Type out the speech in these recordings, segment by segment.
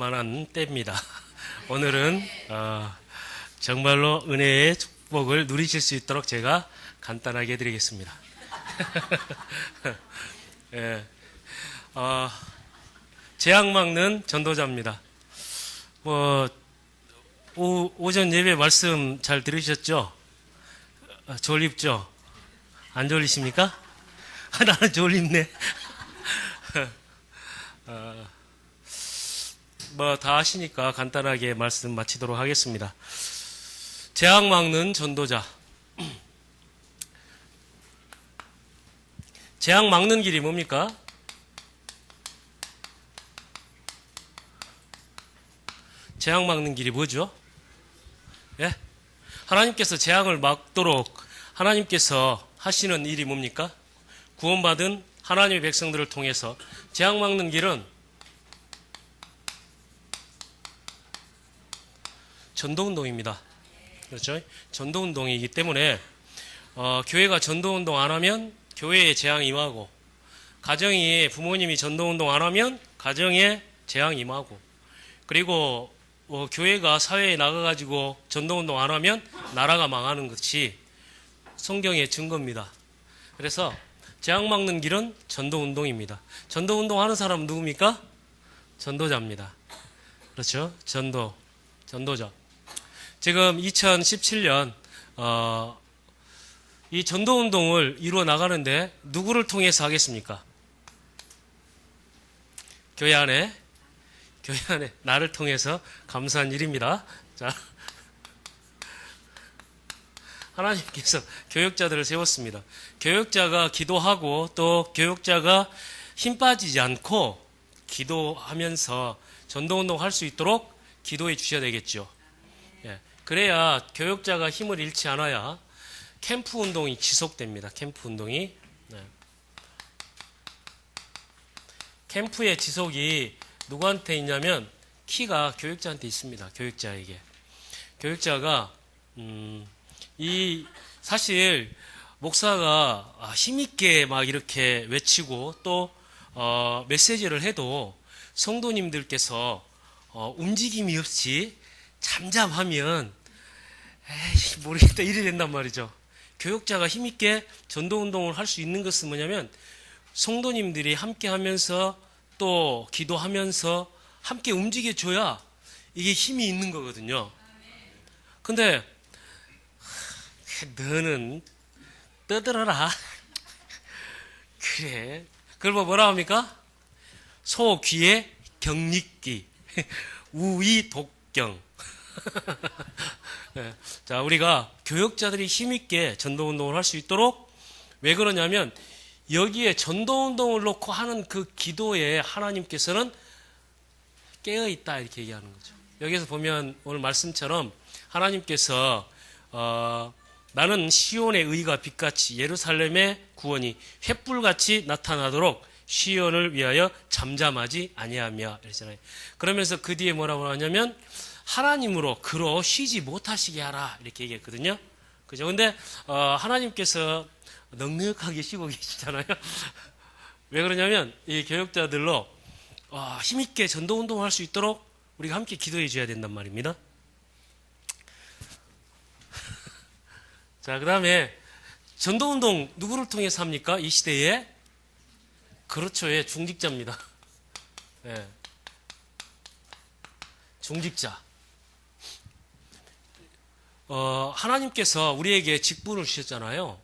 만한 때입니다. 오늘은 정말로 은혜의 축복을 누리실 수 있도록 제가 간단하게 해드리겠습니다. 예, 재앙 막는 전도자입니다. 오전 예배 말씀 잘 들으셨죠? 졸립죠? 안 졸리십니까? 나는 졸립네. 다 하시니까 간단하게 말씀 마치도록 하겠습니다. 재앙 막는 전도자. 재앙 막는 길이 뭡니까? 재앙 막는 길이 뭐죠? 예? 하나님께서 재앙을 막도록 하나님께서 하시는 일이 뭡니까? 구원받은 하나님의 백성들을 통해서 재앙 막는 길은 전도운동입니다. 그렇죠? 전도운동이기 때문에 교회가 전도운동 안 하면 교회에 재앙이 임하고, 가정이 부모님이 전도운동 안 하면 가정에 재앙이 임하고, 그리고 교회가 사회에 나가가지고 전도운동 안 하면 나라가 망하는 것이 성경의 증거입니다. 그래서 재앙 막는 길은 전도운동입니다. 전도운동 하는 사람은 누굽니까? 전도자입니다. 그렇죠? 전도자. 지금 2017년 이 전도운동을 이루어 나가는데 누구를 통해서 하겠습니까? 교회 안에 나를 통해서 감사한 일입니다. 자, 하나님께서 교역자들을 세웠습니다. 교역자가 기도하고 또 교역자가 힘 빠지지 않고 기도하면서 전도운동 할 수 있도록 기도해 주셔야 되겠죠. 예, 그래야 교역자가 힘을 잃지 않아야 캠프 운동이 지속됩니다. 캠프 운동이. 네. 캠프의 지속이 누구한테 있냐면 키가 교역자한테 있습니다. 교역자에게. 교역자가 사실 목사가 힘있게 막 이렇게 외치고 또 메시지를 해도 성도님들께서 움직임이 없이 잠잠하면 에이 모르겠다 이래 된단 말이죠. 교역자가 힘있게 전도운동을 할 수 있는 것은 뭐냐면 성도님들이 함께 하면서 또 기도하면서 함께 움직여줘야 이게 힘이 있는 거거든요. 근데 너는 떠들어라. 그래. 그걸 뭐라 합니까? 소 귀에 경릿기. 우위 독경. 네. 자, 우리가 교역자들이 힘있게 전도운동을 할 수 있도록, 왜 그러냐면 여기에 전도운동을 놓고 하는 그 기도에 하나님께서는 깨어있다 이렇게 얘기하는 거죠. 여기서 보면 오늘 말씀처럼 하나님께서 나는 시온의 의가 빛같이 예루살렘의 구원이 횃불같이 나타나도록 시온을 위하여 잠잠하지 아니하며 이러잖아요. 그러면서 그 뒤에 뭐라고 하냐면 하나님으로 그로 쉬지 못하시게 하라 이렇게 얘기했거든요. 그죠? 근데 하나님께서 넉넉하게 쉬고 계시잖아요. 왜 그러냐면 이 교역자들로 힘있게 전도운동을 할 수 있도록 우리가 함께 기도해 줘야 된단 말입니다. 자, 그 다음에 전도운동 누구를 통해서 합니까? 이 시대에? 그렇죠. 예, 중직자입니다. 예. 중직자. 하나님께서 우리에게 직분을 주셨잖아요.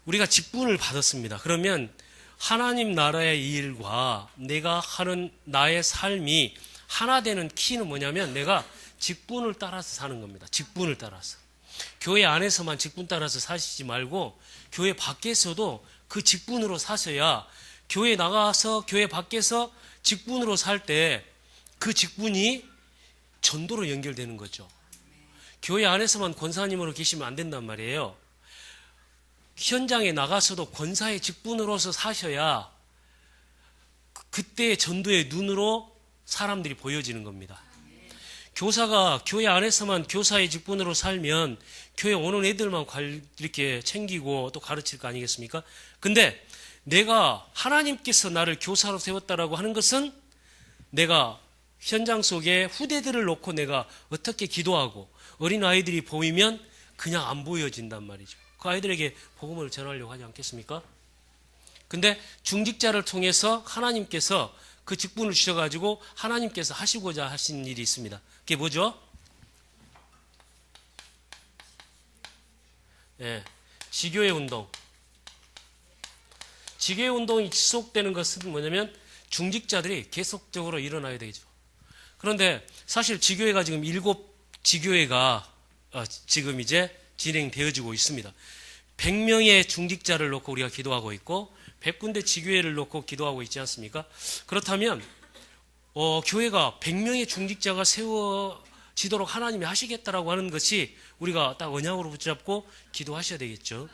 우리가 직분을 받았습니다. 그러면 하나님 나라의 일과 내가 하는 나의 삶이 하나 되는 키는 뭐냐면 내가 직분을 따라서 사는 겁니다. 직분을 따라서. 교회 안에서만 직분 따라서 사시지 말고 교회 밖에서도 그 직분으로 사셔야 교회 나가서 교회 밖에서 직분으로 살 때 그 직분이 전도로 연결되는 거죠. 교회 안에서만 권사님으로 계시면 안 된단 말이에요. 현장에 나가서도 권사의 직분으로서 사셔야 그때 전도의 눈으로 사람들이 보여지는 겁니다. 교사가 교회 안에서만 교사의 직분으로 살면 교회 오는 애들만 이렇게 챙기고 또 가르칠 거 아니겠습니까? 근데 내가 하나님께서 나를 교사로 세웠다라고 하는 것은 내가 현장 속에 후대들을 놓고 내가 어떻게 기도하고 어린 아이들이 보이면 그냥 안 보여진단 말이죠. 그 아이들에게 복음을 전하려고 하지 않겠습니까? 근데 중직자를 통해서 하나님께서 그 직분을 주셔가지고 하나님께서 하시고자 하신 일이 있습니다. 그게 뭐죠? 예, 지교회 운동. 지교회 운동이 지속되는 것은 뭐냐면 중직자들이 계속적으로 일어나야 되죠. 그런데 사실 지교회가 지금 7지교회가 지금 이제 진행되어지고 있습니다. 100명의 중직자를 놓고 우리가 기도하고 있고 100군데 지교회를 놓고 기도하고 있지 않습니까? 그렇다면 교회가 100명의 중직자가 세워지도록 하나님이 하시겠다라고 하는 것이 우리가 딱 언약으로 붙잡고 기도하셔야 되겠죠.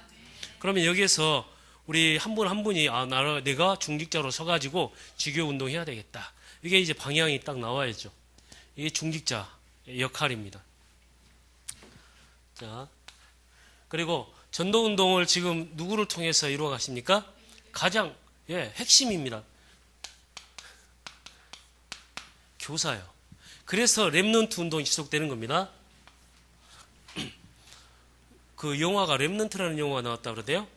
그러면 여기에서 우리 한 분 한 분이 내가 중직자로 서가지고 지교 운동해야 되겠다. 이게 이제 방향이 딱 나와야죠. 이게 중직자 역할입니다. 자, 그리고 전도 운동을 지금 누구를 통해서 이루어 가십니까? 가장 핵심입니다. 교사요. 그래서 렘넌트 운동이 지속되는 겁니다. 그 영화가 렘넌트라는 영화가 나왔다 그러대요.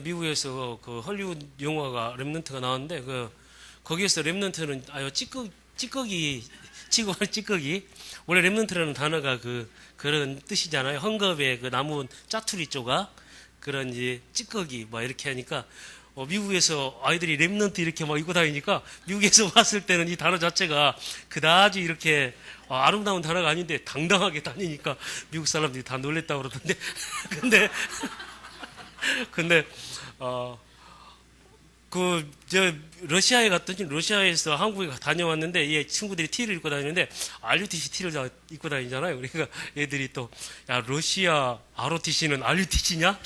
미국에서 그 헐리우드 영화가 렘넌트가 나왔는데 거기에서 렘넌트는 찌꺼기 원래 렘넌트라는 단어가 그런 뜻이잖아요. 헝겊의 그 나무 짜투리 조각 그런 이제 찌꺼기 막 이렇게 하니까 미국에서 아이들이 렘넌트 이렇게 막 입고 다니니까 미국에서 봤을 때는 이 단어 자체가 그다지 이렇게 아름다운 단어가 아닌데 당당하게 다니니까 미국 사람들이 다 놀랬다고 그러던데 근데 러시아에 갔더니 러시아에서 한국에 다녀왔는데 이 친구들이 티를 입고 다니는데 RUTC 티를 입고 다니잖아요. 그러니까 애들이 또 야 러시아 ROTC는 RUTC냐?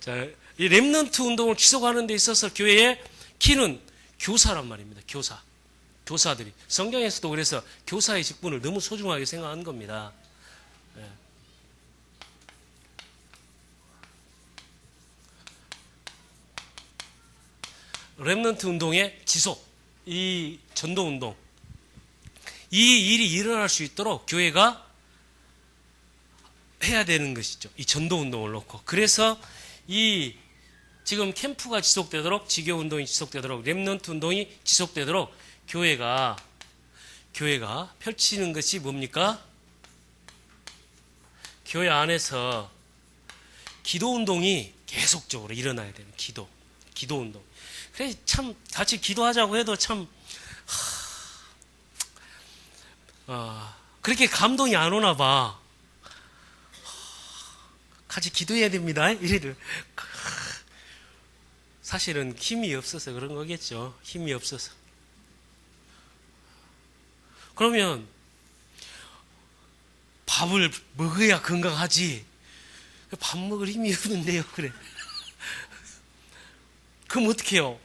자, 이 렘넌트 운동을 지속하는 데 있어서 교회의 키는 교사란 말입니다. 교사들이 성경에서도 그래서 교사의 직분을 너무 소중하게 생각한 겁니다. 렘넌트 운동의 지속, 이 전도 운동, 이 일이 일어날 수 있도록 교회가 해야 되는 것이죠. 이 전도 운동을 놓고. 그래서 이 지금 캠프가 지속되도록, 지교 운동이 지속되도록, 렘넌트 운동이 지속되도록 교회가 펼치는 것이 뭡니까? 교회 안에서 기도 운동이 계속적으로 일어나야 되는 기도 운동. 그래 참 같이 기도하자고 해도 참 그렇게 감동이 안 오나 봐. 같이 기도해야 됩니다. 이래도 사실은 힘이 없어서 그런 거겠죠. 힘이 없어서. 그러면 밥을 먹어야 건강하지. 밥 먹을 힘이 없는데요. 그래. 그럼 어떻게 해요?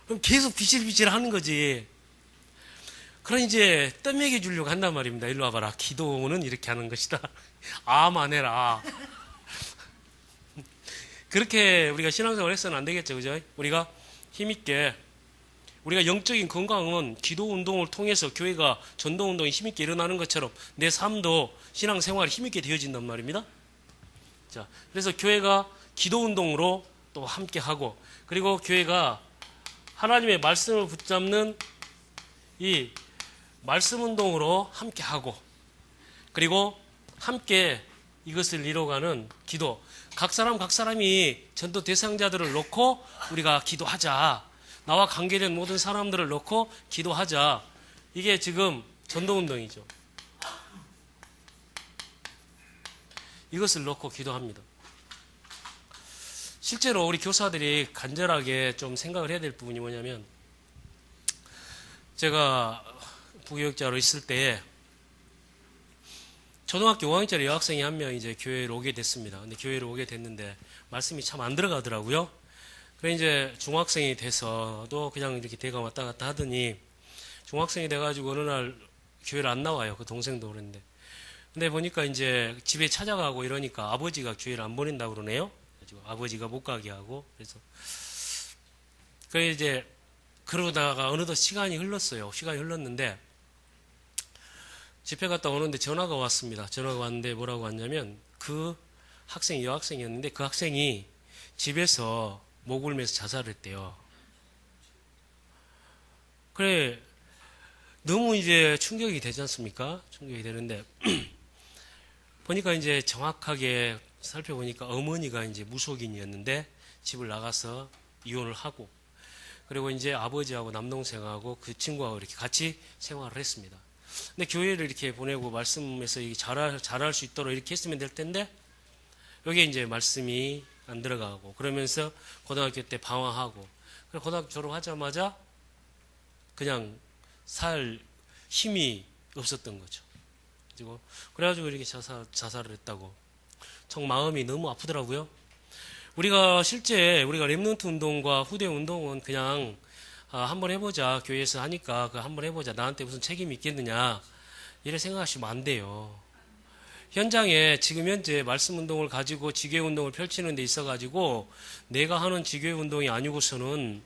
그럼 계속 비실비실 하는 거지. 그럼 이제 떠먹여 주려고 한단 말입니다. 일로 와봐라. 기도는 이렇게 하는 것이다. 아만 해라. 그렇게 우리가 신앙생활 해서는 안 되겠죠. 그죠? 우리가 힘있게, 우리가 영적인 건강은 기도 운동을 통해서 교회가 전도 운동이 힘있게 일어나는 것처럼 내 삶도 신앙생활이 힘있게 되어진단 말입니다. 자, 그래서 교회가 기도 운동으로 또 함께 하고, 그리고 교회가 하나님의 말씀을 붙잡는 이 말씀 운동으로 함께 하고, 그리고 함께 이것을 이뤄가는 기도. 각 사람이 전도 대상자들을 놓고 우리가 기도하자. 나와 관계된 모든 사람들을 놓고 기도하자. 이게 지금 전도 운동이죠. 이것을 놓고 기도합니다. 실제로 우리 교사들이 간절하게 좀 생각을 해야 될 부분이 뭐냐면, 제가 부교육자로 있을 때 초등학교 5학년짜리 여학생이 한 명 이제 교회로 오게 됐습니다. 근데 교회로 오게 됐는데 말씀이 참 안 들어가더라고요. 그래 이제 중학생이 돼서도 그냥 이렇게 대가 왔다 갔다 하더니 중학생이 돼가지고 어느 날 교회를 안 나와요. 그 동생도 그랬는데. 근데 보니까 이제 집에 찾아가고 이러니까 아버지가 교회를 안 보낸다고 그러네요. 아버지가 못 가게 하고. 그래서 이제 그러다가 어느덧 시간이 흘렀어요. 시간이 흘렀는데 집회 갔다 오는데 전화가 왔습니다. 전화가 왔는데 뭐라고 왔냐면 그 학생이 여학생이었는데 그 학생이 집에서 목 울면서 자살을 했대요. 그래 너무 이제 충격이 되지 않습니까? 충격이 되는데 보니까 이제 정확하게 살펴보니까 어머니가 이제 무속인이었는데 집을 나가서 이혼을 하고 그리고 이제 아버지하고 남동생하고 그 친구하고 이렇게 같이 생활을 했습니다. 근데 교회를 이렇게 보내고 말씀에서 잘할 수 있도록 이렇게 했으면 될 텐데 여기에 이제 말씀이 안 들어가고 그러면서 고등학교 때 방황하고 고등학교 졸업하자마자 그냥 살 힘이 없었던 거죠. 그래가지고 이렇게 자살을 했다고. 정 마음이 너무 아프더라고요. 우리가 랩넌트 운동과 후대 운동은 그냥 한번 해보자 교회에서 하니까 그 한번 해보자 나한테 무슨 책임이 있겠느냐 이래 생각하시면 안 돼요. 현장에 지금 현재 말씀 운동을 가지고 지교회 운동을 펼치는 데 있어 가지고 내가 하는 지교회 운동이 아니고서는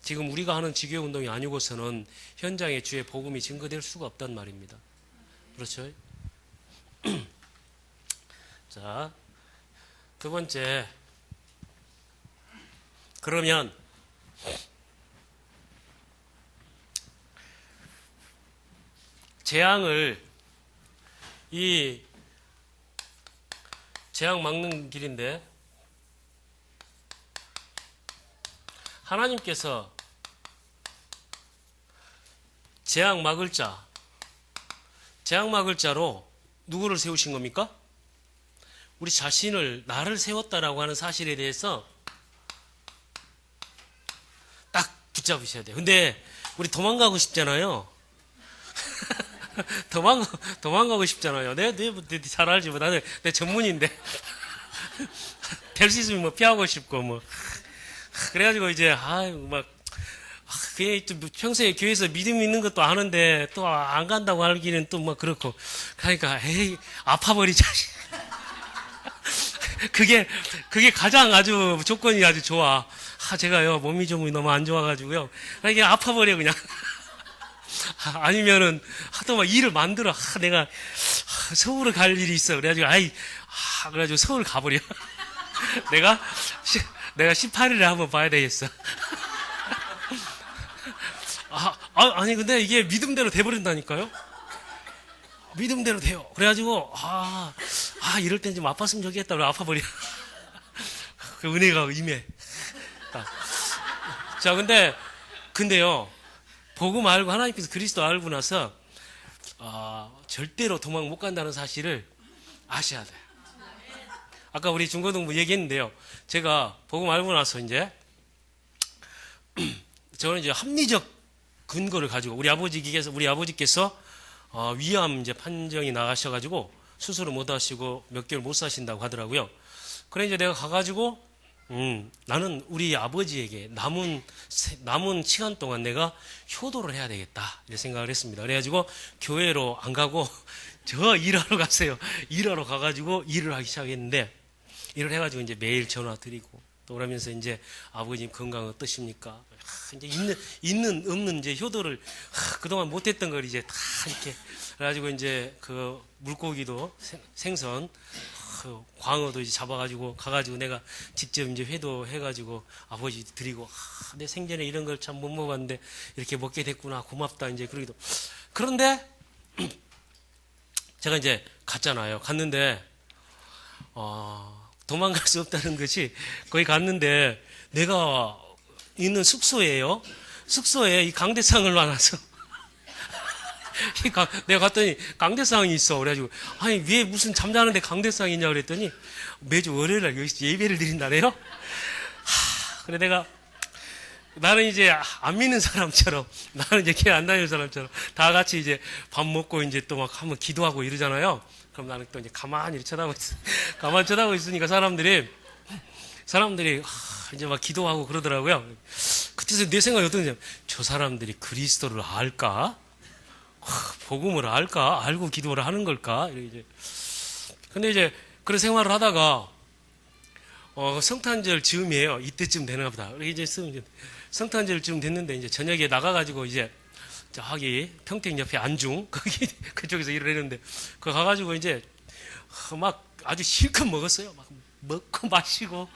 지금 우리가 하는 지교회 운동이 아니고서는 현장에 주의 복음이 증거될 수가 없단 말입니다. 그렇죠? 자, 두 번째. 그러면 재앙 막는 길인데 하나님께서 재앙 막을 자로 누구를 세우신 겁니까? 우리 자신을 나를 세웠다라고 하는 사실에 대해서 딱 붙잡으셔야 돼요. 근데 우리 도망가고 싶잖아요. 도망가고 싶잖아요. 내가 잘 알지 뭐 나는 내 전문인데 될 수 있으면 뭐 피하고 싶고 뭐 그래가지고 이제 그냥 또 평소에 교회에서 믿음 있는 것도 아는데 또 안 간다고 하기는 또 뭐 그렇고 그러니까 에이 아파버리자. 그게 가장 아주 조건이 아주 좋아. 제가요 몸이 좀 너무 안 좋아가지고요. 그냥 아파버려 그냥. 아니면은 하도 막 일을 만들어. 내가 서울을 갈 일이 있어. 그래가지고 그래가지고 서울 가버려. 내가 18일에 한번 봐야 되겠어. 아니 근데 이게 믿음대로 돼버린다니까요. 믿음대로 돼요. 그래가지고 이럴 땐 좀 아팠으면 좋겠다. 그래 아파버려. 그 은혜가 임해. 자 근데요. 복음 알고 하나님께서 그리스도 알고 나서 절대로 도망 못 간다는 사실을 아셔야 돼요. 아까 우리 중고등부 얘기했는데요. 제가 복음 알고 나서 이제 저는 이제 합리적 근거를 가지고 우리 아버지께서 위암 이제 판정이 나가셔가지고 수술을 못 하시고 몇 개월 못 사신다고 하더라고요. 그래 이제 내가 가가지고 나는 우리 아버지에게 남은 시간 동안 내가 효도를 해야 되겠다 이렇게 생각을 했습니다. 그래가지고 교회로 안 가고 저 일하러 갔어요. 일하러 가가지고 일을 하기 시작했는데 일을 해가지고 이제 매일 전화 드리고 또 그러면서 이제 아버님 건강 어떠십니까? 이제 있는 없는 이제 효도를 그동안 못했던 걸 이제 다 이렇게 그래가지고 이제 그 물고기도 생선 광어도 이제 잡아가지고 가가지고 내가 직접 이제 회도해가지고 아버지 드리고 내 생전에 이런 걸 참 못 먹었는데 이렇게 먹게 됐구나 고맙다 이제 그러기도 그런데 제가 이제 갔잖아요. 갔는데 도망갈 수 없다는 것이 거기 갔는데 내가 있는 숙소에 이 강대상을 놔놔서 내가 갔더니 강대상이 있어. 그래가지고 아니 왜 무슨 잠자는데 강대상이 있냐 그랬더니 매주 월요일날 여기서 예배를 드린다네요. 그래 내가 나는 이제 안 믿는 사람처럼 나는 이제 교회 안 다니는 사람처럼 다 같이 이제 밥 먹고 이제 또 막 한번 기도하고 이러잖아요. 그럼 나는 또 이제 가만히 이렇게 가만히 쳐다보고 있으니까 사람들이 이제 막 기도하고 그러더라고요. 그때서 내 생각이 어떠냐면 저 사람들이 그리스도를 알까? 복음을 알까? 알고 기도를 하는 걸까? 이제. 근데 이제 그런 생활을 하다가 성탄절 즈음이에요. 이때쯤 되나 보다. 이제 성탄절쯤 됐는데 이제 저녁에 나가가지고 이제 저기 평택 옆에 안중 거기 그쪽에서 일을 했는데 그 가가지고 이제 막 아주 실컷 먹었어요. 막 먹고 마시고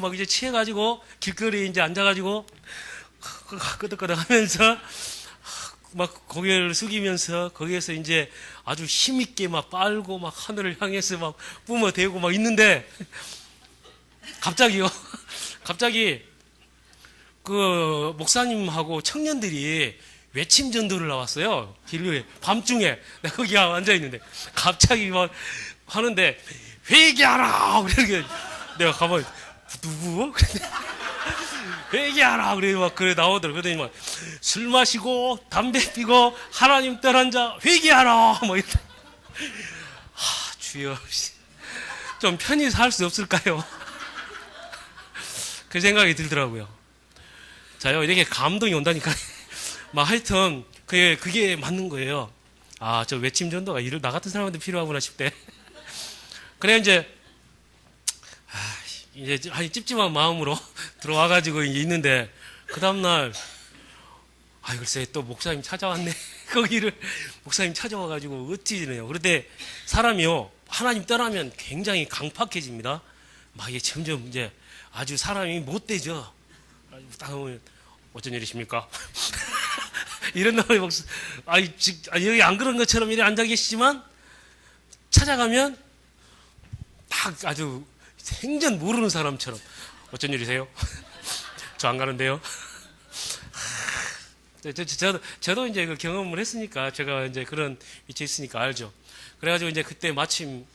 막 이제 취해가지고 길거리에 이제 앉아가지고 끄덕끄덕하면서 막 고개를 숙이면서 거기에서 이제 아주 힘있게 막 빨고 막 하늘을 향해서 막 뿜어대고 막 있는데 갑자기요. 갑자기 그 목사님하고 청년들이 외침 전도를 나왔어요. 길거리에 밤중에 내가 거기 앉아 있는데 갑자기 막 하는데 회개하라. 그래 내가 가만 누구? 회개하라. 그래 막 그래 나오더라고. 그러더니 막 술 마시고 담배 피고 하나님 떠난 자 회개하라. 뭐 이랬다. 주여 좀 편히 살 수 없을까요? 그 생각이 들더라고요. 자요 이렇게 감동이 온다니까. 막 하여튼 그게 맞는 거예요. 아, 저 외침 전도가 나 같은 사람한테 필요하구나 싶대. 그래 이제 찝찝한 마음으로 들어와가지고 있는데 그 다음날 글쎄 또 목사님 찾아왔네. 거기를 목사님 찾아와가지고 어찌 되네요. 그런데 사람이요 하나님 떠나면 굉장히 강팍해집니다. 막 이게 점점 이제 아주 사람이 못되죠. 딱 보면 어쩐 일이십니까? 이런 나라의 목사, 여기 안 그런 것처럼 이렇게 앉아 계시지만 찾아가면 딱 아주 생전 모르는 사람처럼 어쩐 일이세요? 저 안 가는데요. 저도 이제 그 경험을 했으니까 제가 이제 그런 위치에 있으니까 알죠. 그래가지고 이제 그때 마침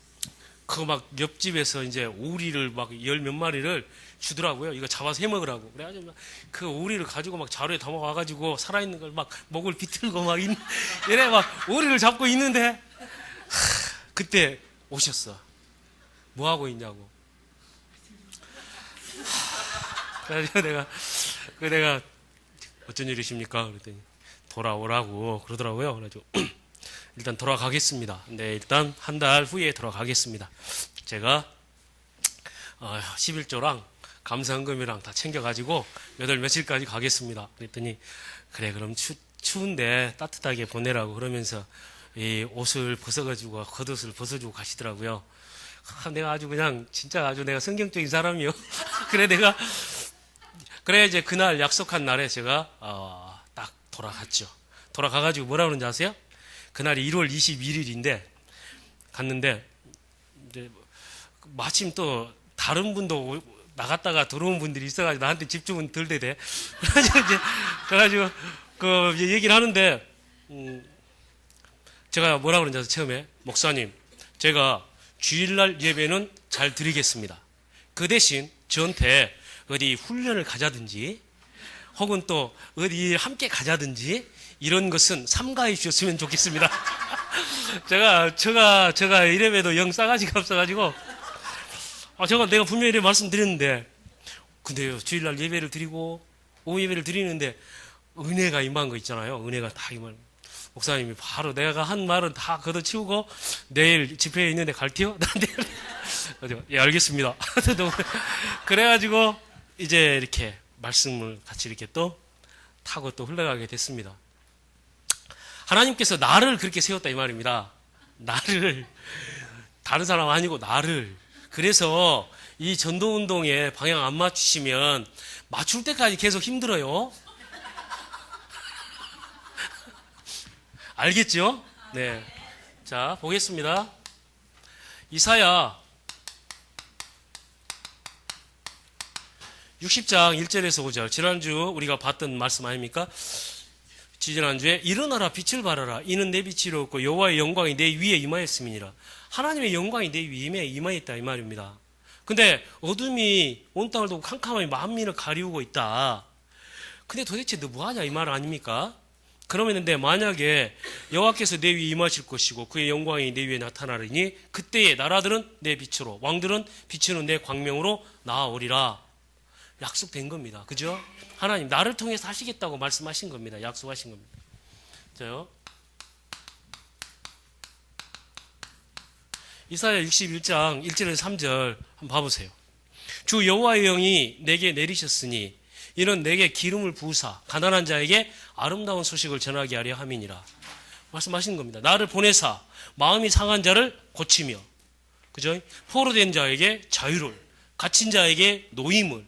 그 막 옆집에서 이제 오리를 막 열 몇 마리를 주더라고요. 이거 잡아서 해 먹으라고. 그래가지고 막 그 오리를 가지고 막 자루에 담아와가지고 살아있는 걸 막 목을 비틀고 막 이래 막 오리를 잡고 있는데 그때 오셨어. 뭐 하고 있냐고. 그래서 내가 어쩐 일이십니까? 그랬더니 돌아오라고 그러더라고요. 그래가지고 일단 돌아가겠습니다. 네, 일단 한 달 후에 돌아가겠습니다. 제가 11조랑 감사헌금이랑 다 챙겨가지고 몇 월 며칠까지 가겠습니다. 그랬더니 그래 그럼 추운데 따뜻하게 보내라고 그러면서 이 옷을 벗어가지고 겉옷을 벗어주고 가시더라고요. 내가 아주 그냥 진짜 아주 내가 성경적인 사람이요. 그래 이제 그날 약속한 날에 제가 딱 돌아갔죠. 돌아가가지고 뭐라 그러는지 아세요? 그날이 1월 21일인데 갔는데 이제 마침 또 다른 분도 나갔다가 들어온 분들이 있어가지고 나한테 집중은 덜 되대. 그래가지고 그 얘기를 하는데 제가 뭐라 그러는지 아세요? 처음에 목사님 제가 주일날 예배는 잘 드리겠습니다. 그 대신 저한테 어디 훈련을 가자든지 혹은 또 어디 함께 가자든지 이런 것은 삼가해 주셨으면 좋겠습니다. 제가 이래봬도 영 싸가지가 없어가지고 내가 분명히 이렇게 말씀드렸는데 근데요 주일날 예배를 드리고 오후 예배를 드리는데 은혜가 임한 거 있잖아요. 은혜가 다 임한 목사님이 바로 내가 한 말은 다 걷어치우고 내일 집회에 있는데 갈게요. 예 알겠습니다. 그래가지고 이제 이렇게 말씀을 같이 이렇게 또 타고 또 흘러가게 됐습니다. 하나님께서 나를 그렇게 세웠다 이 말입니다. 나를 다른 사람 아니고 나를. 그래서 이 전도운동에 방향 안 맞추시면 맞출 때까지 계속 힘들어요. 알겠죠? 네. 자, 보겠습니다. 이사야 60장 1절에서 5절. 지난주 우리가 봤던 말씀 아닙니까? 지난주에 일어나라 빛을 발하라 이는 내 빛이로 없고 여호와의 영광이 내 위에 임하였음이니라. 하나님의 영광이 내 위에 임하였다 이 말입니다. 근데 어둠이 온 땅을 두고 캄캄함이 만민을 가리우고 있다. 근데 도대체 너 뭐하냐 이 말 아닙니까? 그러면 만약에 여호와께서 내 위에 임하실 것이고 그의 영광이 내 위에 나타나리니 그때에 나라들은 내 빛으로 왕들은 비추는 내 광명으로 나아오리라. 약속된 겁니다. 그죠? 하나님 나를 통해서 하시겠다고 말씀하신 겁니다. 약속하신 겁니다. 자요. 이사야 61장 1절에서 3절 한번 봐보세요. 주 여호와의 영이 내게 내리셨으니 이는 내게 기름을 부으사 가난한 자에게 아름다운 소식을 전하게 하려 함이니라. 말씀하신 겁니다. 나를 보내사 마음이 상한 자를 고치며, 그죠? 포로된 자에게 자유를, 갇힌 자에게 노임을,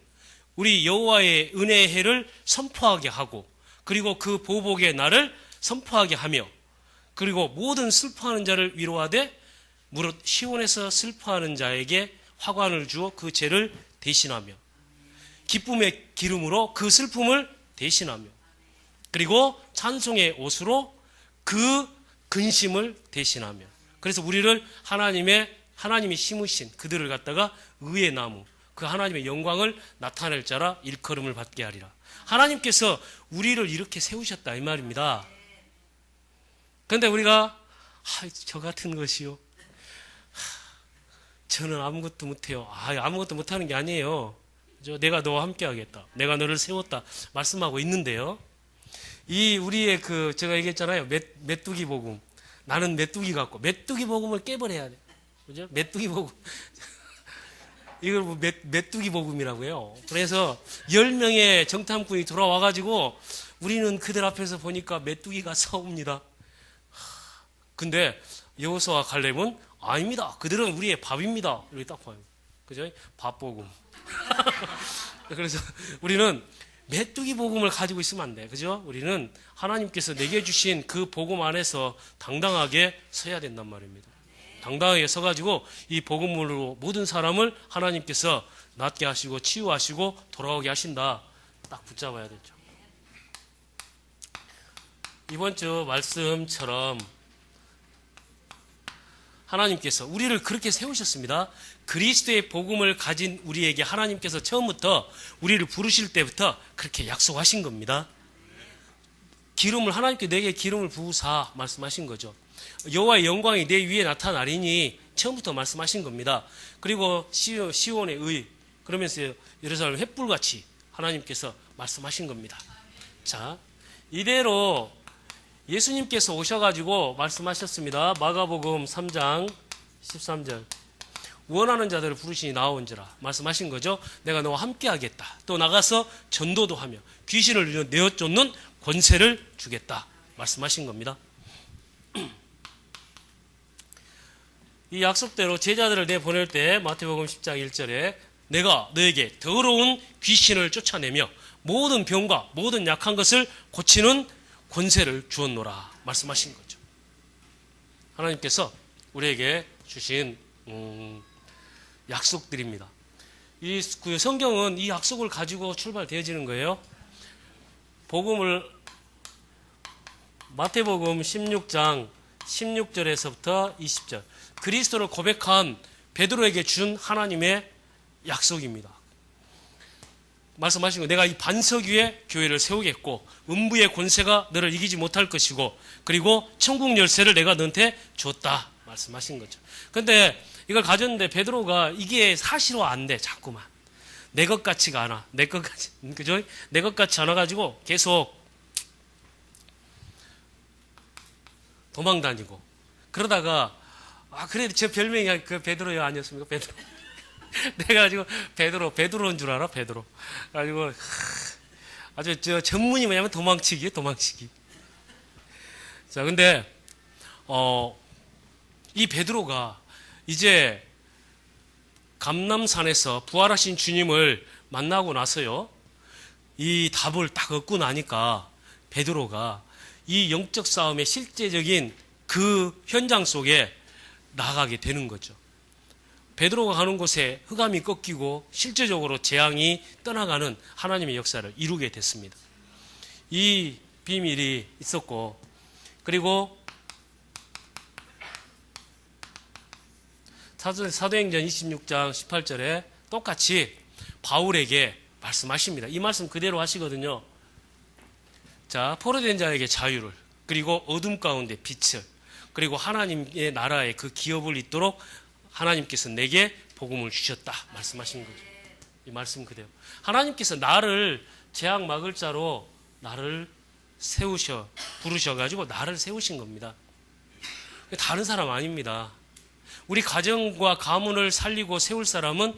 우리 여호와의 은혜의 해를 선포하게 하고, 그리고 그 보복의 날을 선포하게 하며, 그리고 모든 슬퍼하는 자를 위로하되 무릇 시온에서 슬퍼하는 자에게 화관을 주어 그 죄를 대신하며, 기쁨의 기름으로 그 슬픔을 대신하며, 그리고 찬송의 옷으로 그 근심을 대신하며. 그래서 우리를 하나님이 심으신 그들을 갖다가 의의 나무, 그 하나님의 영광을 나타낼 자라 일컬음을 받게 하리라. 하나님께서 우리를 이렇게 세우셨다 이 말입니다. 그런데 우리가 저 같은 것이요, 저는 아무것도 못해요. 아무것도 못하는 게 아니에요. 내가 너와 함께 하겠다, 내가 너를 세웠다 말씀하고 있는데요, 이 우리의 제가 얘기했잖아요, 메뚜기 복음. 나는 메뚜기 같고, 메뚜기 복음을 깨버려야 돼. 그죠? 메뚜기 복음. 이걸 메뚜기 복음이라고 해요. 그래서 10명의 정탐꾼이 돌아와가지고 우리는 그들 앞에서 보니까 메뚜기가 싸웁니다. 근데 여호수아와 갈렙은 아닙니다, 그들은 우리의 밥입니다, 이렇게 딱 봐요. 그죠? 밥 복음. 그래서 우리는 메뚜기 복음을 가지고 있으면 안 돼. 그죠? 우리는 하나님께서 내게 주신 그 복음 안에서 당당하게 서야 된단 말입니다. 당당하게 서가지고 이 복음으로 모든 사람을 하나님께서 낫게 하시고 치유하시고 돌아오게 하신다. 딱 붙잡아야 되죠. 이번 주 말씀처럼 하나님께서 우리를 그렇게 세우셨습니다. 그리스도의 복음을 가진 우리에게 하나님께서 처음부터 우리를 부르실 때부터 그렇게 약속하신 겁니다. 하나님께 내게 기름을 부으사 말씀하신 거죠. 여호와의 영광이 내 위에 나타나리니 처음부터 말씀하신 겁니다. 그리고 시온의 의, 그러면서 예루살렘 횃불같이 하나님께서 말씀하신 겁니다. 자, 이대로 예수님께서 오셔가지고 말씀하셨습니다. 마가복음 3장 13절. 원하는 자들을 부르시니 나온지라 말씀하신 거죠. 내가 너와 함께 하겠다. 또 나가서 전도도 하며 귀신을 내어쫓는 권세를 주겠다 말씀하신 겁니다. 이 약속대로 제자들을 내보낼 때 마태복음 10장 1절에 내가 너에게 더러운 귀신을 쫓아내며 모든 병과 모든 약한 것을 고치는 권세를 주었노라 말씀하신 거죠. 하나님께서 우리에게 주신 약속들입니다. 이 성경은 이 약속을 가지고 출발되어지는 거예요. 마태복음 16장 16절에서부터 20절, 그리스도를 고백한 베드로에게 준 하나님의 약속입니다. 말씀하신 거, 내가 이 반석 위에 교회를 세우겠고 음부의 권세가 너를 이기지 못할 것이고 그리고 천국 열쇠를 내가 너한테 줬다 말씀하신 거죠. 그런데 이걸 가졌는데 베드로가 이게 사실화 안 돼. 자꾸만 내 것 같지가 않아. 내 것 같이, 그죠? 내 것 같지 않아 가지고 계속 도망 다니고 그러다가 그래 저 별명이 그 베드로 아니었습니까? 베드로. 내가 가지고 베드로인 줄 알아? 베드로. 가지고 아주 저 전문이 뭐냐면 도망치기. 자, 근데 이 베드로가 이제 감람산에서 부활하신 주님을 만나고 나서요, 이 답을 딱 얻고 나니까 베드로가 이 영적 싸움의 실제적인 그 현장 속에 나가게 되는 거죠. 베드로가 가는 곳에 흑암이 꺾이고 실제적으로 재앙이 떠나가는 하나님의 역사를 이루게 됐습니다. 이 비밀이 있었고, 그리고 사도행전 26장 18절에 똑같이 바울에게 말씀하십니다. 이 말씀 그대로 하시거든요. 자, 포로된 자에게 자유를, 그리고 어둠 가운데 빛을, 그리고 하나님의 나라의 그 기업을 잇도록 하나님께서 내게 복음을 주셨다 말씀하신 거죠. 이 말씀 그대로 하나님께서 나를 재앙 막을 자로 나를 부르셔가지고 나를 세우신 겁니다. 다른 사람 아닙니다. 우리 가정과 가문을 살리고 세울 사람은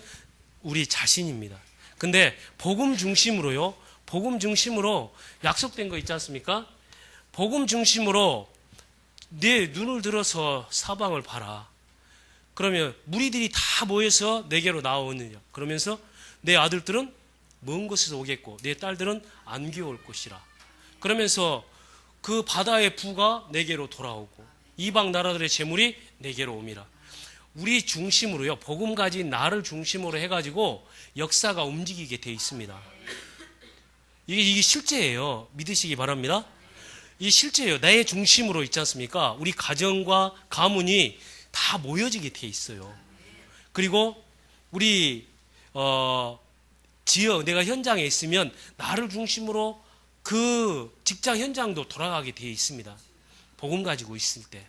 우리 자신입니다. 근데 복음 중심으로요, 복음 중심으로 약속된 거 있지 않습니까? 복음 중심으로 내 눈을 들어서 사방을 봐라. 그러면 무리들이 다 모여서 내게로 나오느냐. 그러면서 내 아들들은 먼 곳에서 오겠고 내 딸들은 안겨 올 것이라. 그러면서 그 바다의 부가 내게로 돌아오고 이방 나라들의 재물이 내게로 옵니다. 우리 중심으로요. 복음 가진 나를 중심으로 해가지고 역사가 움직이게 돼 있습니다. 이게 실제예요. 믿으시기 바랍니다. 이게 실제예요. 나의 중심으로 있지 않습니까? 우리 가정과 가문이 다 모여지게 돼 있어요. 그리고 우리 지역, 내가 현장에 있으면 나를 중심으로 그 직장 현장도 돌아가게 돼 있습니다. 복음 가지고 있을 때.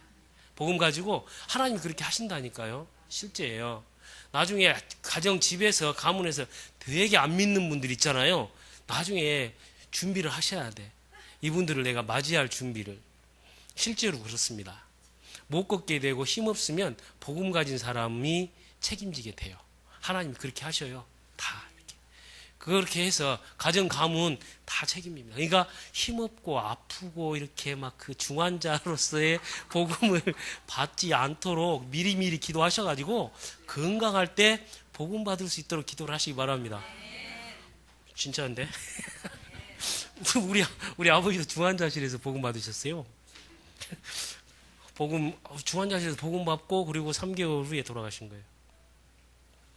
복음 가지고 하나님이 그렇게 하신다니까요. 실제예요. 나중에 가정 집에서 가문에서 되게 안 믿는 분들 있잖아요. 나중에 준비를 하셔야 돼. 이분들을 내가 맞이할 준비를. 실제로 그렇습니다. 못 걷게 되고 힘없으면 복음 가진 사람이 책임지게 돼요. 하나님이 그렇게 하셔요. 다 이렇게. 그렇게 해서 가정 가문 다 책임집니다. 그러니까 힘없고 아프고 이렇게 막 그 중환자로서의 복음을 받지 않도록 미리미리 기도하셔가지고 건강할 때 복음 받을 수 있도록 기도를 하시기 바랍니다. 진짜인데? 우리 아버지도 중환자실에서 복음 받으셨어요. 중환자실에서 복음 받고 그리고 3개월 후에 돌아가신 거예요.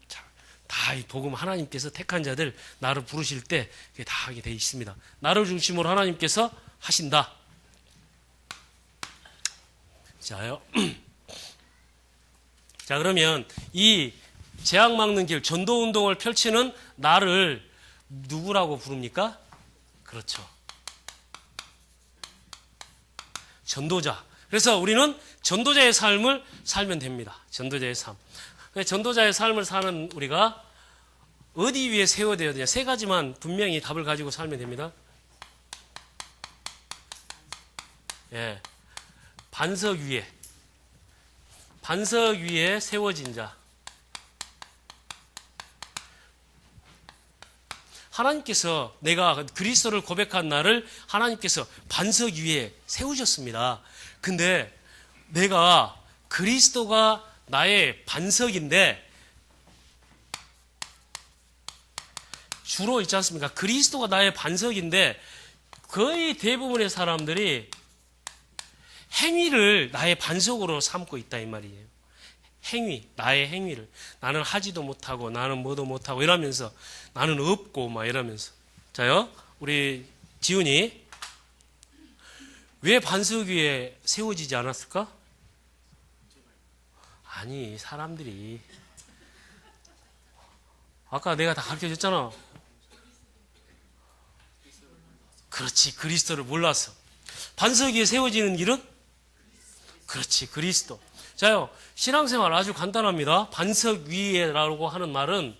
자, 다 이 복음 하나님께서 택한 자들 나를 부르실 때 그게 다 하게 돼 있습니다. 나를 중심으로 하나님께서 하신다. 자요. 자, 그러면 이 재앙 막는 길 전도 운동을 펼치는 나를 누구라고 부릅니까? 그렇죠. 전도자. 그래서 우리는 전도자의 삶을 살면 됩니다. 전도자의 삶. 전도자의 삶을 사는 우리가 어디 위에 세워야 되냐. 세 가지만 분명히 답을 가지고 살면 됩니다. 예. 반석 위에 세워진 자. 하나님께서 내가 그리스도를 고백한 나를 하나님께서 반석 위에 세우셨습니다. 근데 내가 그리스도가 나의 반석인데 주로 있지 않습니까? 그리스도가 나의 반석인데 거의 대부분의 사람들이 행위를 나의 반석으로 삼고 있다 이 말이에요. 행위, 나의 행위를. 나는 하지도 못하고 나는 뭐도 못하고 이러면서 나는 없고 막 이러면서. 자요, 우리 지훈이 왜 반석 위에 세워지지 않았을까? 아니, 사람들이 아까 내가 다 가르쳐줬잖아. 그렇지, 그리스도를 몰라서. 반석 위에 세워지는 길은? 그렇지, 그리스도. 자요, 신앙생활 아주 간단합니다. 반석 위에라고 하는 말은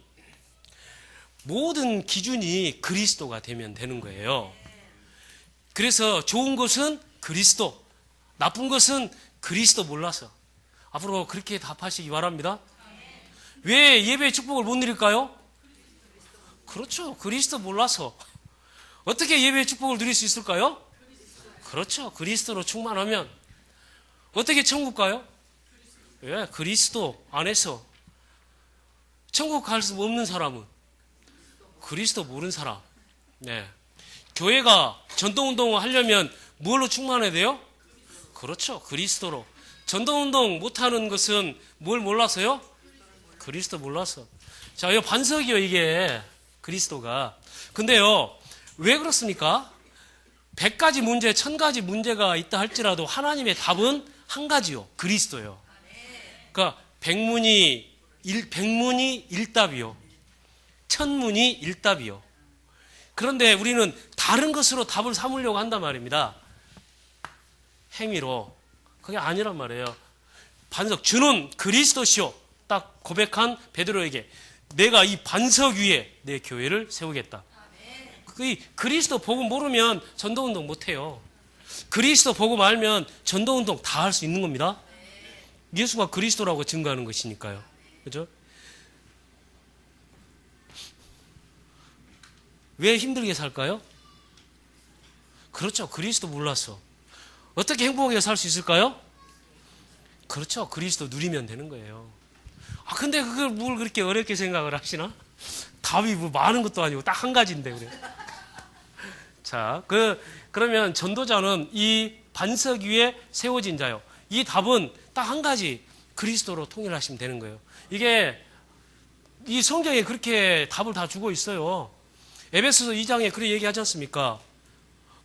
모든 기준이 그리스도가 되면 되는 거예요. 그래서 좋은 것은 그리스도, 나쁜 것은 그리스도 몰라서. 앞으로 그렇게 답하시기 바랍니다. 왜 예배의 축복을 못 누릴까요? 그렇죠. 그리스도 몰라서. 어떻게 예배의 축복을 누릴 수 있을까요? 그렇죠. 그리스도로 충만하면. 어떻게 천국 가요? 예, 그리스도 안에서. 천국 갈 수 없는 사람은 그리스도 모르는 사람. 네. 교회가 전도운동을 하려면 뭘로 충만해야 돼요? 그렇죠. 그리스도로. 전도운동 못하는 것은 뭘 몰라서요? 그리스도 몰라서. 자, 이 반석이요, 이게. 그리스도가. 근데요, 왜 그렇습니까? 100가지 문제, 1000가지 문제가 있다 할지라도 하나님의 답은 한 가지요. 그리스도요. 그러니까 백문이 일답이요. 천문이 일답이요. 그런데 우리는 다른 것으로 답을 삼으려고 한단 말입니다. 행위로. 그게 아니란 말이에요. 반석, 주는 그리스도시요. 딱 고백한 베드로에게 내가 이 반석 위에 내 교회를 세우겠다. 그 그리스도 복음 모르면 전도운동 못해요. 그리스도 복음 알면 전도운동 다 할 수 있는 겁니다. 예수가 그리스도라고 증거하는 것이니까요. 그죠? 왜 힘들게 살까요? 그렇죠. 그리스도 몰랐어. 어떻게 행복하게 살 수 있을까요? 그렇죠. 그리스도 누리면 되는 거예요. 근데 그걸 뭘 그렇게 어렵게 생각을 하시나? 답이 뭐 많은 것도 아니고 딱 한 가지인데, 그래. 자, 그러면 전도자는 이 반석 위에 세워진 자요. 이 답은 딱 한 가지. 그리스도로 통일하시면 되는 거예요. 이게, 이 성경에 그렇게 답을 다 주고 있어요. 에베소서 2장에 그렇게 얘기하지 않습니까?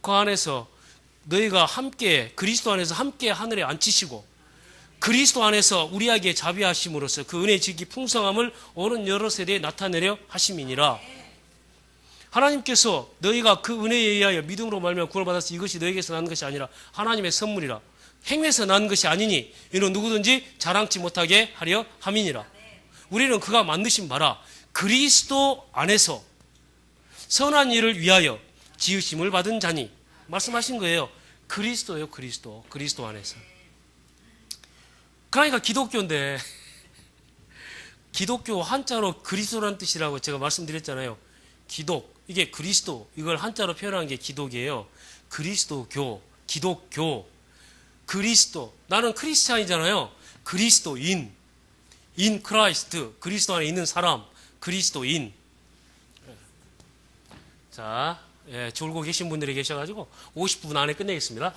그 안에서 너희가 함께, 그리스도 안에서 함께 하늘에 앉히시고, 그리스도 안에서 우리에게 자비하심으로써 그 은혜의 지극히 풍성함을 오는 여러 세대에 나타내려 하심이니라. 하나님께서 너희가 그 은혜에 의하여 믿음으로 말미암아 구원을 받았으 이것이 너희에게서 난 것이 아니라 하나님의 선물이라. 행위에서 난 것이 아니니 이는 누구든지 자랑치 못하게 하려 함이니라. 우리는 그가 만드신 바라 그리스도 안에서 선한 일을 위하여 지으심을 받은 자니. 말씀하신 거예요. 그리스도예요. 그리스도 안에서. 그러니까 기독교인데, 기독교 한자로 그리스도라는 뜻이라고 제가 말씀드렸잖아요. 기독, 이게 그리스도, 이걸 한자로 표현한 게 기독이에요. 그리스도교, 기독교, 그리스도. 나는 크리스찬이잖아요. 그리스도인, 인 크라이스트, 그리스도 안에 있는 사람, 그리스도인. 자, 졸고 계신 분들이 계셔가지고 50분 안에 끝내겠습니다.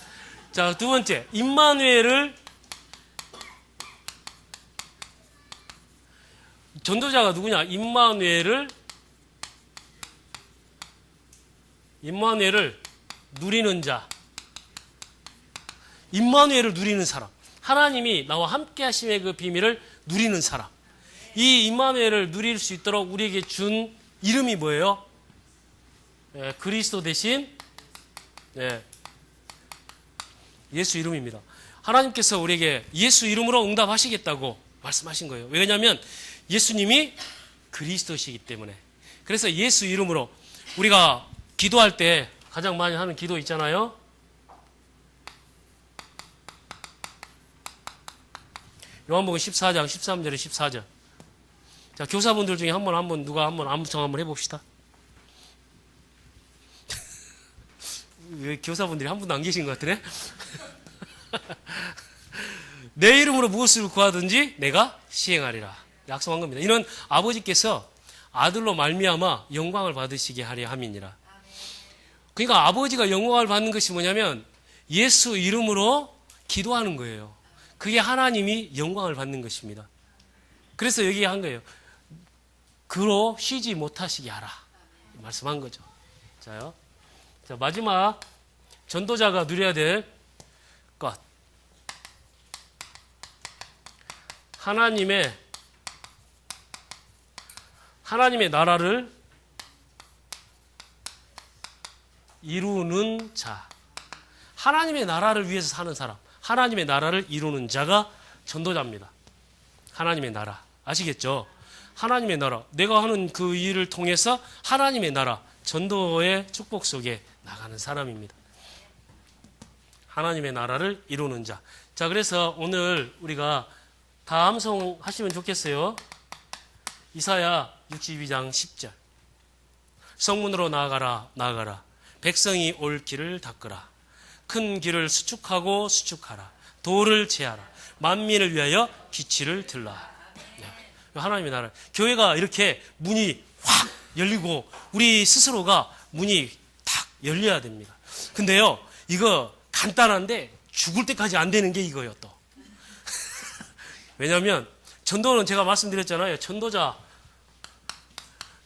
자, 두 번째, 임마누엘을, 전도자가 누구냐? 임마누엘을 누리는 자. 임마누엘을 누리는 사람. 하나님이 나와 함께 하심의 그 비밀을 누리는 사람. 이 임마누엘을 누릴 수 있도록 우리에게 준 이름이 뭐예요? 그리스도 대신 예수 이름입니다. 하나님께서 우리에게 예수 이름으로 응답하시겠다고 말씀하신 거예요. 왜냐하면 예수님이 그리스도시기 때문에. 그래서 예수 이름으로 우리가 기도할 때 가장 많이 하는 기도 있잖아요. 요한복음 14장 13절에 14절. 자, 교사분들 중에 누가 암송 한번 해봅시다. 왜 교사분들이 한 분도 안 계신 것 같으네? 내 이름으로 무엇을 구하든지 내가 시행하리라. 약속한 겁니다. 이는 아버지께서 아들로 말미암아 영광을 받으시게 하려 함이니라. 그러니까 아버지가 영광을 받는 것이 뭐냐면 예수 이름으로 기도하는 거예요. 그게 하나님이 영광을 받는 것입니다. 그래서 여기 한 거예요. 그로 쉬지 못하시게 하라. 말씀한 거죠. 자요. 자, 마지막 전도자가 누려야 될 것. 하나님의 나라를 이루는 자. 하나님의 나라를 위해서 사는 사람. 하나님의 나라를 이루는 자가 전도자입니다. 하나님의 나라. 아시겠죠? 하나님의 나라. 내가 하는 그 일을 통해서 하나님의 나라, 전도의 축복 속에 나가는 사람입니다. 하나님의 나라를 이루는 자. 자, 그래서 오늘 우리가 다 암송하시면 좋겠어요. 이사야 62장 10절. 성문으로 나아가라. 백성이 올 길을 닦으라. 큰 길을 수축하라. 돌을 제하라. 만민을 위하여 기치를 들라. 네. 하나님의 나라. 교회가 이렇게 문이 확 열리고 우리 스스로가 문이 탁 열려야 됩니다. 근데요, 이거 간단한데 죽을 때까지 안 되는 게 이거예요, 또. 왜냐하면 전도는 제가 말씀드렸잖아요. 전도자,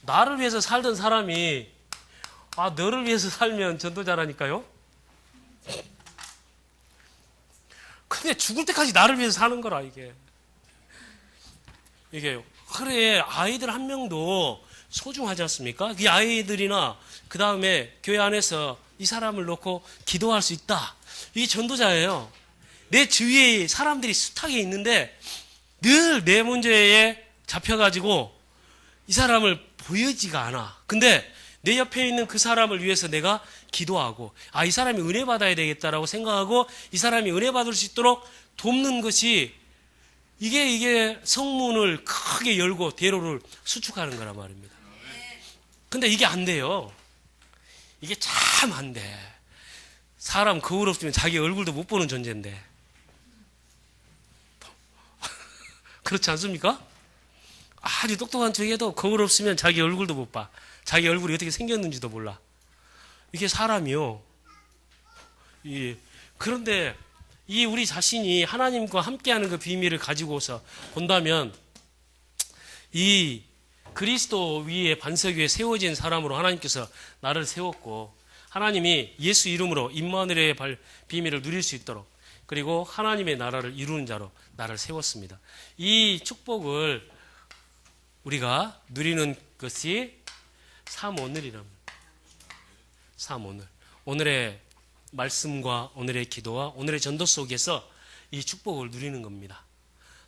나를 위해서 살던 사람이 너를 위해서 살면 전도자라니까요. 근데 죽을 때까지 나를 위해서 사는 거라, 이게. 그래, 아이들 한 명도 소중하지 않습니까? 이 아이들이나 그 다음에 교회 안에서 이 사람을 놓고 기도할 수 있다. 이게 전도자예요. 내 주위에 사람들이 숱하게 있는데 늘 내 문제에 잡혀가지고 이 사람을 보이지가 않아. 근데 내 옆에 있는 그 사람을 위해서 내가 기도하고, 이 사람이 은혜 받아야 되겠다라고 생각하고 이 사람이 은혜 받을 수 있도록 돕는 것이 이게 성문을 크게 열고 대로를 수축하는 거란 말입니다. 근데 이게 안 돼요. 이게 참 안 돼. 사람 거울 없으면 자기 얼굴도 못 보는 존재인데. 그렇지 않습니까? 아주 똑똑한 척해도 거울 없으면 자기 얼굴도 못 봐. 자기 얼굴이 어떻게 생겼는지도 몰라. 이게 사람이요. 그런데 이 우리 자신이 하나님과 함께하는 그 비밀을 가지고서 본다면 이 그리스도 위에 반석 위에 세워진 사람으로 하나님께서 나를 세웠고, 하나님이 예수 이름으로 임마누엘의 비밀을 누릴 수 있도록, 그리고 하나님의 나라를 이루는 자로 나를 세웠습니다. 이 축복을 우리가 누리는 것이 삼오늘이랍니다. 삼오늘. 오늘의 말씀과 오늘의 기도와 오늘의 전도 속에서 이 축복을 누리는 겁니다.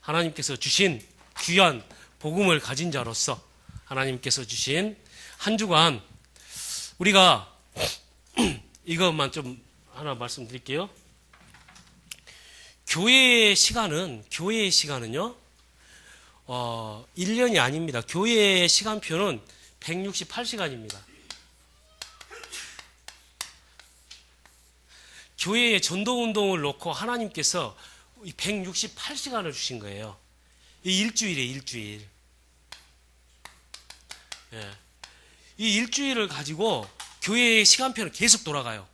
하나님께서 주신 귀한 복음을 가진 자로서 하나님께서 주신 한 주간 우리가 이것만 좀 하나 말씀드릴게요. 교회의 시간은요, 1년이 아닙니다. 교회의 시간표는 168시간입니다. 교회의 전도운동을 놓고 하나님께서 168시간을 주신 거예요. 이 일주일. 예. 이 일주일을 가지고 교회의 시간표는 계속 돌아가요.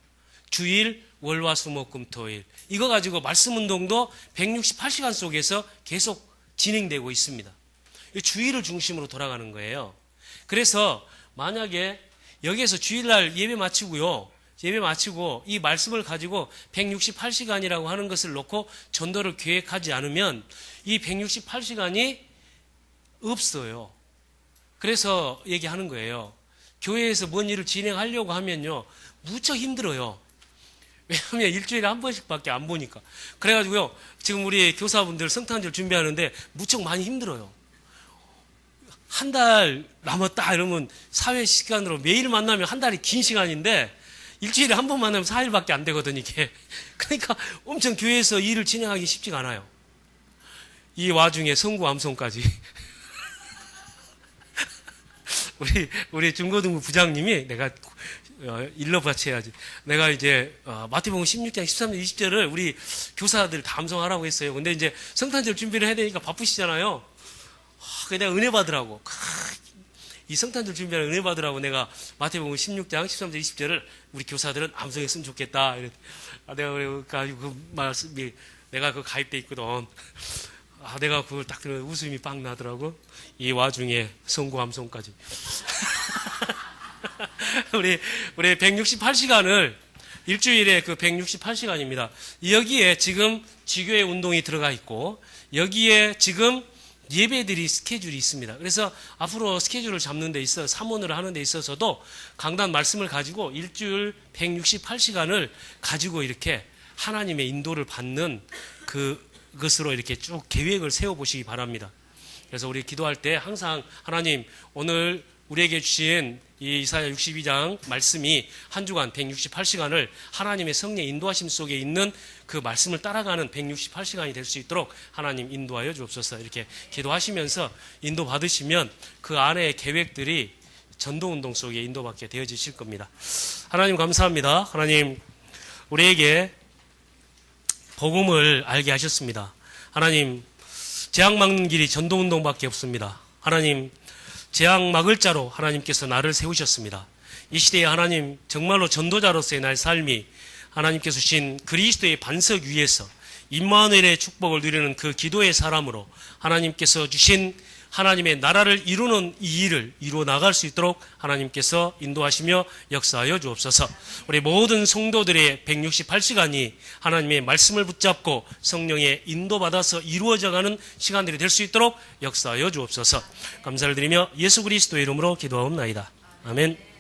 주일, 월, 화, 수, 목, 금, 토일. 이거 가지고 말씀 운동도 168시간 속에서 계속 진행되고 있습니다. 주일을 중심으로 돌아가는 거예요. 그래서 만약에 여기에서 주일날 예배 마치고 이 말씀을 가지고 168시간이라고 하는 것을 놓고 전도를 계획하지 않으면 이 168시간이 없어요. 그래서 얘기하는 거예요. 교회에서 뭔 일을 진행하려고 하면요, 무척 힘들어요. 왜냐하면 일주일에 한 번씩밖에 안 보니까. 그래가지고요, 지금 우리 교사분들 성탄절 준비하는데 무척 많이 힘들어요. 한 달 남았다 이러면 사회 시간으로 매일 만나면 한 달이 긴 시간인데 일주일에 한 번 만나면 4일밖에 안 되거든요, 이게. 그러니까 엄청 교회에서 일을 진행하기 쉽지가 않아요. 이 와중에 성구 암송까지. 우리 중고등부 부장님이 내가 일러 바쳐야지. 내가 이제 마태복음 16장 13절 20절을 우리 교사들 다 암송하라고 했어요. 근데 이제 성탄절 준비를 해야 되니까 바쁘시잖아요. 그래서 내가 은혜 받으라고. 이 성탄절 준비하는 은혜 받으라고 내가 마태복음 16장 13절 20절을 우리 교사들은 암송했으면 좋겠다. 내가 그래가지고 그 말씀이 내가 그 가입돼 있거든. 내가 그걸 딱 들으면 웃음이 빡 나더라고. 이 와중에 성구 암송까지. 우리 168시간을 일주일에 그 168시간입니다. 여기에 지금 지교회 운동이 들어가 있고 여기에 지금 예배들이 스케줄이 있습니다. 그래서 앞으로 스케줄을 잡는 데 있어 사문을 하는 데 있어서도 강단 말씀을 가지고 일주일 168시간을 가지고 이렇게 하나님의 인도를 받는 그것으로 이렇게 쭉 계획을 세워보시기 바랍니다. 그래서 우리 기도할 때 항상 하나님 오늘 우리에게 주신 이 이사야 62장 말씀이 한 주간 168시간을 하나님의 성령 인도하심 속에 있는 그 말씀을 따라가는 168시간이 될 수 있도록 하나님 인도하여 주옵소서. 이렇게 기도하시면서 인도 받으시면 그 안에 계획들이 전도운동 속에 인도받게 되어지실 겁니다. 하나님 감사합니다. 하나님 우리에게 복음을 알게 하셨습니다. 하나님 재앙 막는 길이 전도운동밖에 없습니다. 하나님 재앙 막을 자로 하나님께서 나를 세우셨습니다. 이 시대에 하나님 정말로 전도자로서의 나의 삶이 하나님께서 주신 그리스도의 반석 위에서 임마누엘의 축복을 누리는 그 기도의 사람으로 하나님께서 주신 하나님의 나라를 이루는 이 일을 이루어 나갈 수 있도록 하나님께서 인도하시며 역사하여 주옵소서. 우리 모든 성도들의 168시간이 하나님의 말씀을 붙잡고 성령의 인도받아서 이루어져가는 시간들이 될 수 있도록 역사하여 주옵소서. 감사를 드리며 예수 그리스도의 이름으로 기도하옵나이다. 아멘.